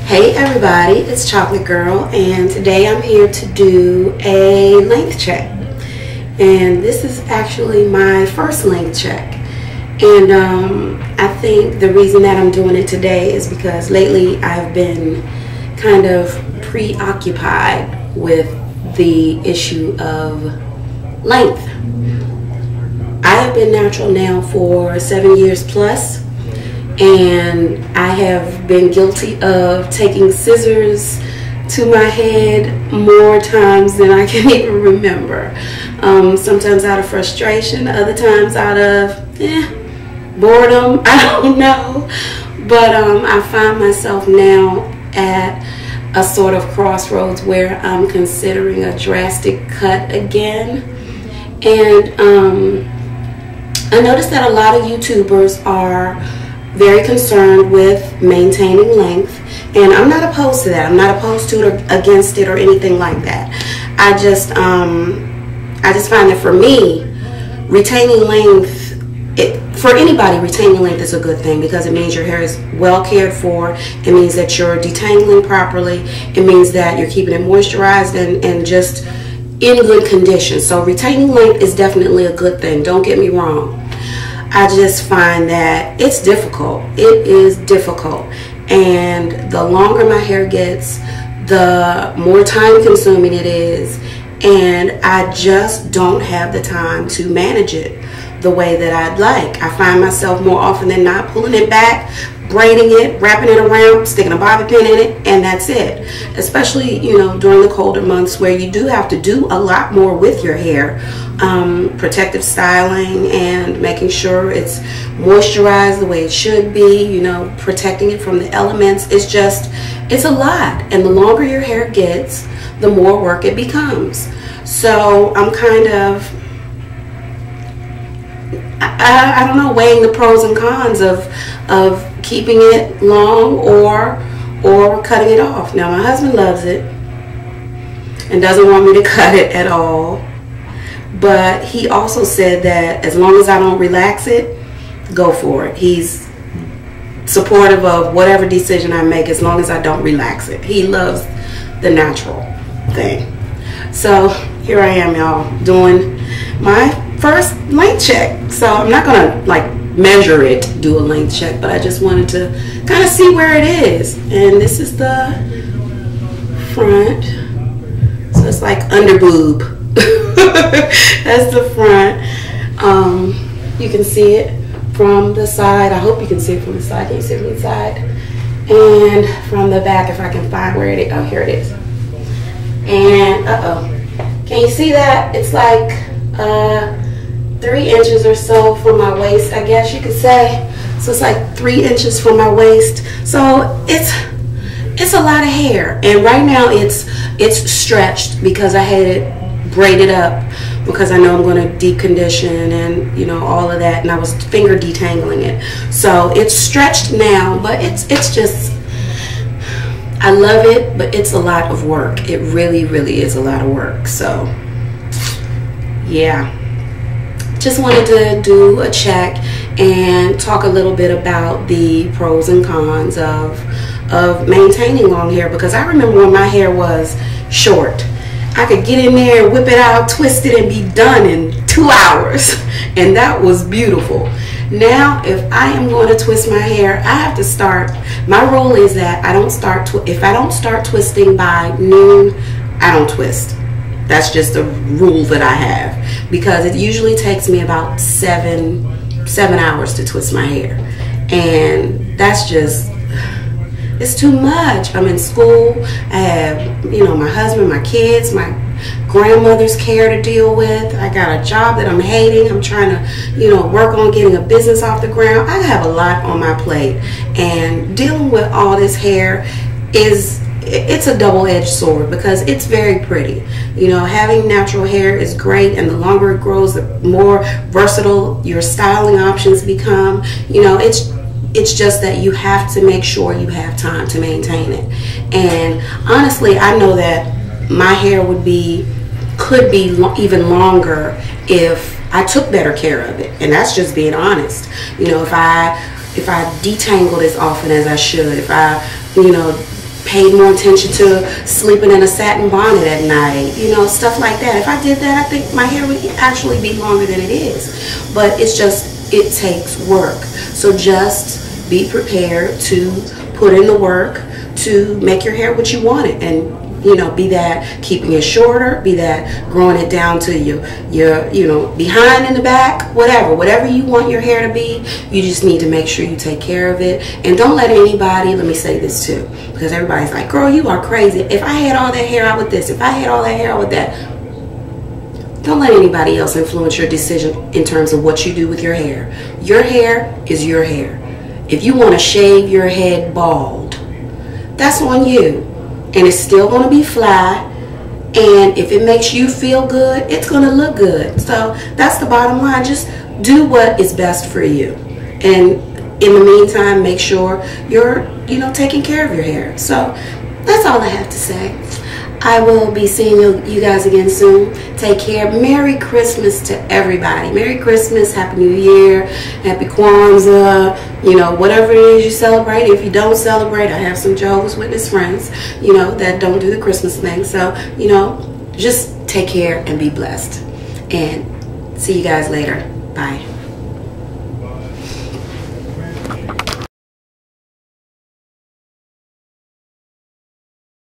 Hey everybody, it's Chocolate Girl, and today I'm here to do a length check. And this is actually my first length check. And I think the reason that I'm doing it today is because lately I've been kind of preoccupied with the issue of length. I have been natural now for 7 years plus. And I have been guilty of taking scissors to my head more times than I can even remember. Sometimes out of frustration, other times out of boredom, I don't know. But I find myself now at a sort of crossroads where I'm considering a drastic cut again. And I noticed that a lot of YouTubers are very concerned with maintaining length, and I'm not opposed to that. I'm not opposed to it or against it or anything like that. I just find that for me, retaining length, for anybody, retaining length is a good thing because it means your hair is well cared for. It means that you're detangling properly. It means that you're keeping it moisturized and just in good condition. So retaining length is definitely a good thing. Don't get me wrong. I just find that it's difficult. It is difficult. And the longer my hair gets, the more time consuming it is. And I just don't have the time to manage it the way that I'd like. I find myself more often than not pulling it back, braiding it, wrapping it around, sticking a bobby pin in it, and that's it. Especially, during the colder months where you do have to do a lot more with your hair. Protective styling and making sure it's moisturized the way it should be, protecting it from the elements. It's a lot. And the longer your hair gets, the more work it becomes. So I'm kind of, I don't know, weighing the pros and cons of keeping it long or cutting it off. Now my husband loves it and doesn't want me to cut it at all. But he also said that as long as I don't relax it, go for it. He's supportive of whatever decision I make as long as I don't relax it. He loves the natural thing. So here I am, y'all, doing my first length check. So I'm not gonna like measure it, do a length check, but I just wanted to kind of see where it is. And this is the front. So it's like under boob. That's the front. You can see it from the side. I hope you can see it from the side. Can you see it from the side? And from the back, if I can find where it is. Oh, here it is. And can you see that? It's like 3 inches or so from my waist, I guess you could say. So it's like 3 inches from my waist. So it's a lot of hair. And right now it's stretched because I had it braided up because I know I'm going to deep condition and all of that, and I was finger detangling it. So it's stretched now, but it's just, I love it, but it's a lot of work. It really, really is a lot of work. So yeah, just wanted to do a check and talk a little bit about the pros and cons of maintaining long hair, because I remember when my hair was short, I could get in there, whip it out, twist it, and be done in 2 hours. And that was beautiful. Now, if I am going to twist my hair, I have to start. My rule is that if I don't start twisting by noon, I don't twist. That's just a rule that I have. Because it usually takes me about seven hours to twist my hair. And that's just, it's too much. I'm in school. I have, my husband, my kids, my grandmother's care to deal with. I got a job that I'm hating. I'm trying to, work on getting a business off the ground. I have a lot on my plate. And dealing with all this hair it's a double-edged sword because it's very pretty. Having natural hair is great, and the longer it grows, the more versatile your styling options become. It's just that you have to make sure you have time to maintain it. And honestly, I know that my hair could be even longer if I took better care of it. And that's just being honest. If I detangled as often as I should, if I, paid more attention to sleeping in a satin bonnet at night, you know, stuff like that. If I did that, I think my hair would actually be longer than it is. But it's just, it takes work. So just be prepared to put in the work to make your hair what you want it. And you know, be that keeping it shorter, be that growing it down to your you know, behind in the back, whatever you want your hair to be. You just need to make sure you take care of it. And don't let anybody, let me say this too, because everybody's like, girl, you are crazy. If I had all that hair out with this, if I had all that hair out with that. Don't let anybody else influence your decision in terms of what you do with your hair. Your hair is your hair. If you want to shave your head bald, that's on you. And it's still going to be fly, and if it makes you feel good, it's going to look good. So that's the bottom line. Just do what is best for you, and in the meantime, make sure you're, you know, taking care of your hair. So that's all I have to say. I will be seeing you guys again soon. Take care. Merry Christmas to everybody. Merry Christmas, Happy New Year, Happy Kwanzaa, you know, whatever it is you celebrate. If you don't celebrate, I have some Jehovah's Witness friends, you know, that don't do the Christmas thing. So, you know, just take care and be blessed. And see you guys later. Bye.